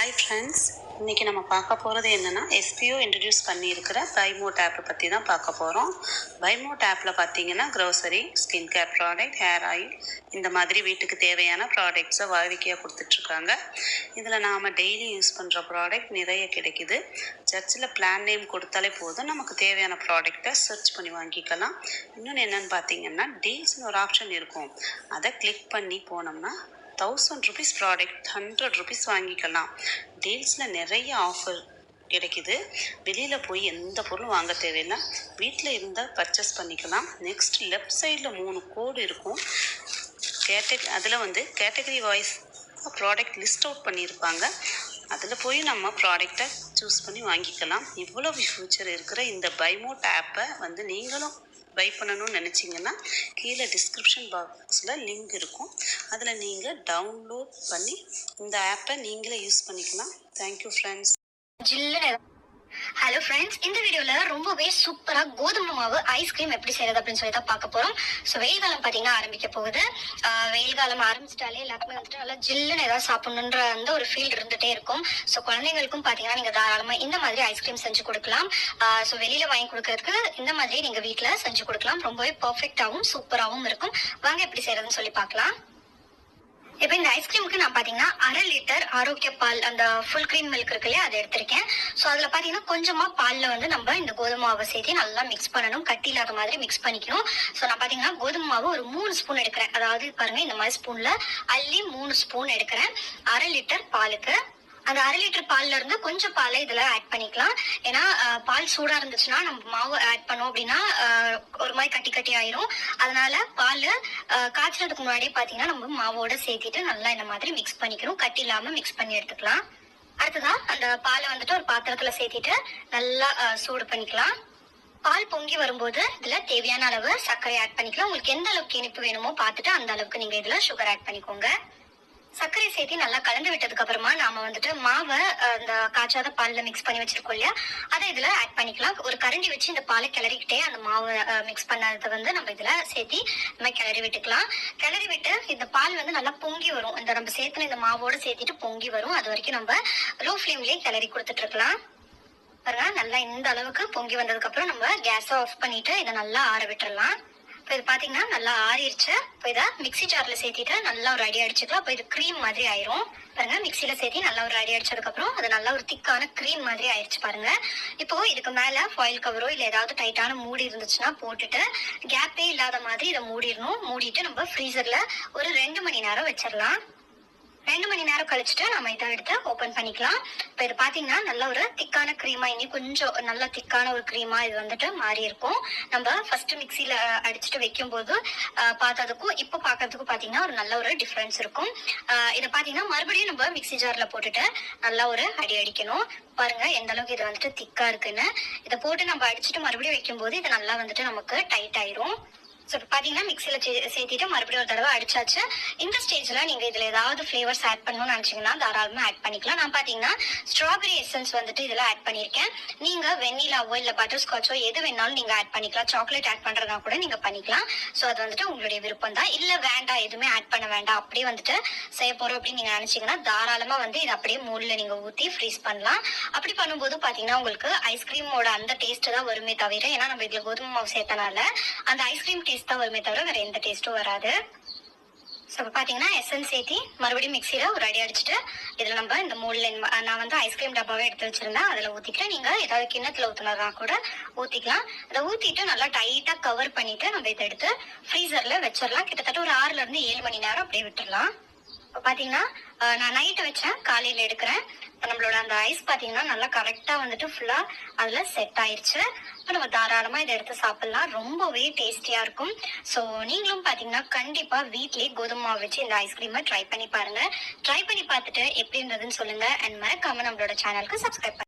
Hi friends, இன்றைக்கி நம்ம பார்க்க போகிறது என்னென்னா எஸ்பிஓ இன்ட்ரடியூஸ் பண்ணியிருக்கிற பைமோட் ஆப்பை பற்றி தான் பார்க்க போகிறோம். பைமோட் ஆப்பில் பார்த்தீங்கன்னா grocery, skin care product, hair oil இந்த மாதிரி வீட்டுக்கு தேவையான ப்ராடக்ட்ஸை வாடிக்கையாக கொடுத்துட்ருக்காங்க. இதில் நாம் டெய்லி யூஸ் பண்ணுற ப்ராடக்ட் நிறைய கிடைக்குது. சர்ச்சில் பிளான் நேம் கொடுத்தாலே போதும், நமக்கு தேவையான ப்ராடக்டை சர்ச் பண்ணி வாங்கிக்கலாம். இன்னொன்று என்னென்னு பார்த்தீங்கன்னா டீல்ஸ்னு ஒரு ஆப்ஷன் இருக்கும். அதை கிளிக் பண்ணி போனோம்னா 1000 rupees ப்ராடக்ட் 100 rupees வாங்கிக்கலாம். டீல்ஸில் நிறைய ஆஃபர் கிடைக்குது. வெளியில் போய் எந்த பொருளும் வாங்க தேவையில்லை, வீட்டில் இருந்தால் பர்ச்சேஸ் பண்ணிக்கலாம். நெக்ஸ்ட் லெஃப்ட் சைடில் 3 கோடு இருக்கும். அதில் category wise product list out பண்ணியிருப்பாங்க. அதில் போய் நம்ம ப்ராடக்டை சூஸ் பண்ணி வாங்கிக்கலாம். இவ்வளவு ஃபியூச்சர் இருக்கிற இந்த பைமோட் ஆப்பை நீங்களும் பை பண்ணணும்னு நினச்சிங்கன்னா கீழே டிஸ்கிரிப்ஷன் பாக்ஸில் லிங்க் இருக்கும். அதில் நீங்கள் டவுன்லோட் பண்ணி இந்த ஆப்பை நீங்களே யூஸ் பண்ணிக்கலாம். Thank you friends. ஹலோ ஃப்ரெண்ட்ஸ், இந்த வீடியோவில் ரொம்பவே சூப்பராக கோதுமை மாவு ஐஸ்கிரீம் எப்படி செய்யறது அப்படின்னு சொல்லி தான் பார்க்க போகிறோம். ஸோ வெயில் காலம் பார்த்தீங்கன்னா ஆரம்பிக்க போகுது. வெயில் காலம் ஆரம்பிச்சிட்டாலே எல்லாருக்குமே நல்லா ஜில்லுன்னு ஏதாவது சாப்பிடணுன்ற அந்த ஒரு ஃபீல் இருந்துகிட்டே இருக்கும். ஸோ குழந்தைங்களுக்கும் பார்த்தீங்கன்னா நீங்கள் தாராளமாக இந்த மாதிரி ஐஸ்கிரீம் செஞ்சு கொடுக்கலாம். ஸோ வெளியில் வாங்கி கொடுக்கறதுக்கு இந்த மாதிரி நீங்கள் வீட்டில் செஞ்சு கொடுக்கலாம். ரொம்பவே பர்ஃபெக்டாகவும் சூப்பராகவும் இருக்கும். வாங்க எப்படி செய்யறதுன்னு சொல்லி பார்க்கலாம். இப்போ இந்த ஐஸ்கிரீமுக்கு நான் பார்த்தீங்கன்னா 1/2 லிட்டர் ஆரோக்கிய பால், அந்த ஃபுல் க்ரீம் மில்க் இருக்கு இல்லையா, அதை எடுத்திருக்கேன். ஸோ அதில் பார்த்தீங்கன்னா கொஞ்சமாக பாலில் நம்ம இந்த கோதுமை மாவை சேர்த்து நல்லா மிக்ஸ் பண்ணணும். கட்டி இல்லாத மாதிரி மிக்ஸ் பண்ணிக்கணும். ஸோ நான் பார்த்தீங்கன்னா கோதுமை மாவு ஒரு 3 ஸ்பூன் எடுக்கிறேன். அதாவது பாருங்க, இந்த மாதிரி ஸ்பூனில் அள்ளி 3 ஸ்பூன் எடுக்கிறேன் 1/2 லிட்டர் பாலுக்கு. அந்த 1/2 லிட்டர் பால்ல இருந்து கொஞ்சம் பாலை இதுல ஆட் பண்ணிக்கலாம். ஏன்னா பால் சூடா இருந்துச்சுன்னா நம்ம மாவு ஆட் பண்ணோம் அப்படின்னா ஒரு மாதிரி கட்டி கட்டி ஆயிரும். அதனால பால் காய்ச்சறதுக்கு முன்னாடியே பாத்தீங்கன்னா நம்ம மாவோட சேர்த்திட்டு நல்லா இந்த மாதிரி மிக்ஸ் பண்ணிக்கிறோம். கட்டி இல்லாம மிக்ஸ் பண்ணி எடுத்துக்கலாம். அடுத்ததான் அந்த பாலை ஒரு பாத்திரத்துல சேர்த்திட்டு நல்லா சூடு பண்ணிக்கலாம். பால் பொங்கி வரும்போது இதுல தேவையான அளவு சர்க்கரை ஆட் பண்ணிக்கலாம். உங்களுக்கு எந்த அளவுக்கு இனிப்பு வேணுமோ பார்த்துட்டு அந்த அளவுக்கு நீங்க இதுல சுகர் ஆட் பண்ணிக்கோங்க. சர்க்கரை சேர்த்து நல்லா கலந்து விட்டதுக்கு அப்புறமா நாம மாவை அந்த காய்ச்சாத பால்ல மிக்ஸ் பண்ணி வச்சிருக்கோம் இல்லையா, அதை இதுல ஆட் பண்ணிக்கலாம். ஒரு கரண்டி வச்சு இந்த பாலை கிளறிக்கிட்டே அந்த மாவை மிக்ஸ் பண்ணதை நம்ம இதுல சேர்த்தி நம்ம கிளறி விட்டுக்கலாம். கிளறி விட்டு இந்த பால் நல்லா பொங்கி வரும். இந்த நம்ம சேர்த்துன இந்த மாவோட சேர்த்திட்டு பொங்கி வரும். அது வரைக்கும் நம்ம லோ ஃப்ளேம்லயே கிளறி கொடுத்துட்டு இருக்கலாம். பாருங்க, நல்லா இந்த அளவுக்கு பொங்கி வந்ததுக்கு அப்புறம் நம்ம கேஸை ஆஃப் பண்ணிட்டு இதை நல்லா ஆற விட்டுறலாம். இப்போ இது பார்த்தீங்கன்னா நல்லா ஆறிடுச்சு. இப்போ இதை மிக்சி ஜார்ல சேர்த்திட்டு நல்லா ஒரு அடி அடிச்சுக்கலாம். இப்போ இது க்ரீம் மாதிரி ஆயிரும். பாருங்க, மிக்சியில சேர்த்தி நல்லா ஒரு அடி அடிச்சதுக்கு அப்புறம் அது நல்லா ஒரு திக்கான க்ரீம் மாதிரி ஆயிடுச்சு பாருங்க. இப்போ இதுக்கு மேல ஃபாயில் கவரோ இல்லை ஏதாவது டைட்டான மூடி இருந்துச்சுன்னா போட்டுட்டு கேப்பே இல்லாத மாதிரி இதை மூடிடணும். மூடிட்டு நம்ம ஃப்ரீசர்ல ஒரு 2 மணி நேரம் வச்சிடலாம். 2 மணி நேரம் கழிச்சுட்டு நம்ம இதை எடுத்து ஓப்பன் பண்ணிக்கலாம். இப்போ இது பார்த்தீங்கன்னா நல்ல ஒரு திக்கான க்ரீமா, இனி கொஞ்சம் நல்ல திக்கான ஒரு க்ரீமா இது மாறி இருக்கும். நம்ம ஃபர்ஸ்ட் மிக்சியில அடிச்சுட்டு வைக்கும் போது பார்த்ததுக்கும் இப்போ பார்க்கறதுக்கும் பார்த்தீங்கன்னா ஒரு நல்ல ஒரு டிஃப்ரென்ஸ் இருக்கும். இதை பார்த்தீங்கன்னா மறுபடியும் நம்ம மிக்சி ஜார்ல போட்டுட்டு நல்லா ஒரு அடி அடிக்கணும். பாருங்க எந்த அளவுக்கு இது திக்கா இருக்குன்னு. இதை போட்டு நம்ம அடிச்சுட்டு மறுபடியும் வைக்கும் போது இது நல்லா நமக்கு டைட் ஆயிரும். ஸோ இப்போ பார்த்தீங்கன்னா மிக்சியில் சேர்த்திட்டு மறுபடியும் ஒரு தடவை அடிச்சாச்சு. இந்த ஸ்டேஜில் நீங்கள் இதில் ஏதாவது ஃப்ளேவர்ஸ் ஆட் பண்ணணும்னு நினச்சிங்கன்னா தாராளமாக ஆட் பண்ணிக்கலாம். நான் பார்த்தீங்கன்னா ஸ்ட்ராபெரி எசன்ஸ் இதில் ஆட் பண்ணியிருக்கேன். நீங்கள் வெண்ணிலாவோ இல்லை பட்டர் ஸ்காட்சோ எது வேணாலும் நீங்கள் ஆட் பண்ணிக்கலாம். சாக்லேட் ஆட் பண்ணுறதா கூட நீங்கள் பண்ணிக்கலாம். ஸோ அது உங்களுடைய விருப்பம் தான். இல்லை வேண்டாம், எதுவுமே ஆட் பண்ண வேண்டாம், அப்படியே செய்ய போகிறோம் அப்படின்னு நீங்கள் நினச்சிங்கன்னா தாராளமாக இது அப்படியே மூடில் நீங்கள் ஊற்றி ஃப்ரீஸ் பண்ணலாம். அப்படி பண்ணும்போது பார்த்தீங்கன்னா உங்களுக்கு ஐஸ்கிரீமோட அந்த டேஸ்ட் தான் வருமே தவிர, ஏன்னா நம்ம இதில் கோதுமை மாவு சேர்த்தனால அந்த ஐஸ்கிரீம் டேஸ்ட் தான் வருமே தவிர வேற எந்த டேஸ்ட்டும் வராது. ஸோ பார்த்தீங்கன்னா எசன்ஸ் சேர்த்தி மறுபடியும் மிக்சியில் ஒரு அடி அடிச்சுட்டு இதில் நம்ம இந்த மூடில் நான் ஐஸ்கிரீம் டப்பாவே எடுத்து வச்சிருந்தேன், அதில் ஊற்றிக்கிறேன். நீங்கள் ஏதாவது கிண்ணத்தில் ஊற்றினதா கூட ஊற்றிக்கலாம். அதை ஊற்றிட்டு நல்லா டைட்டாக கவர் பண்ணிட்டு நம்ம இதை எடுத்து ஃப்ரீசரில் வச்சிடலாம். கிட்டத்தட்ட ஒரு 6 to 7 மணி நேரம் அப்படியே விட்டுடலாம். இப்போ பார்த்தீங்கன்னா நான் நைட்டு வச்சேன், காலையில் எடுக்கிறேன். இப்போ நம்மளோட அந்த ஐஸ் பார்த்தீங்கன்னா நல்லா கரெக்டாக ஃபுல்லாக அதில் செட் ஆயிடுச்சு. இப்போ நம்ம தாராளமாக இதை எடுத்து சாப்பிட்லாம். ரொம்பவே டேஸ்டியாக இருக்கும். ஸோ நீங்களும் பார்த்தீங்கன்னா கண்டிப்பாக வீட்லேயே கோதுமை மாவு வச்சு இந்த ஐஸ்கிரீமை ட்ரை பண்ணி பாருங்கள். ட்ரை பண்ணி பார்த்துட்டு எப்படி இருந்ததுன்னு சொல்லுங்கள். அண்ட் மறக்காமல் நம்மளோட சேனலுக்கு சப்ஸ்கிரைப்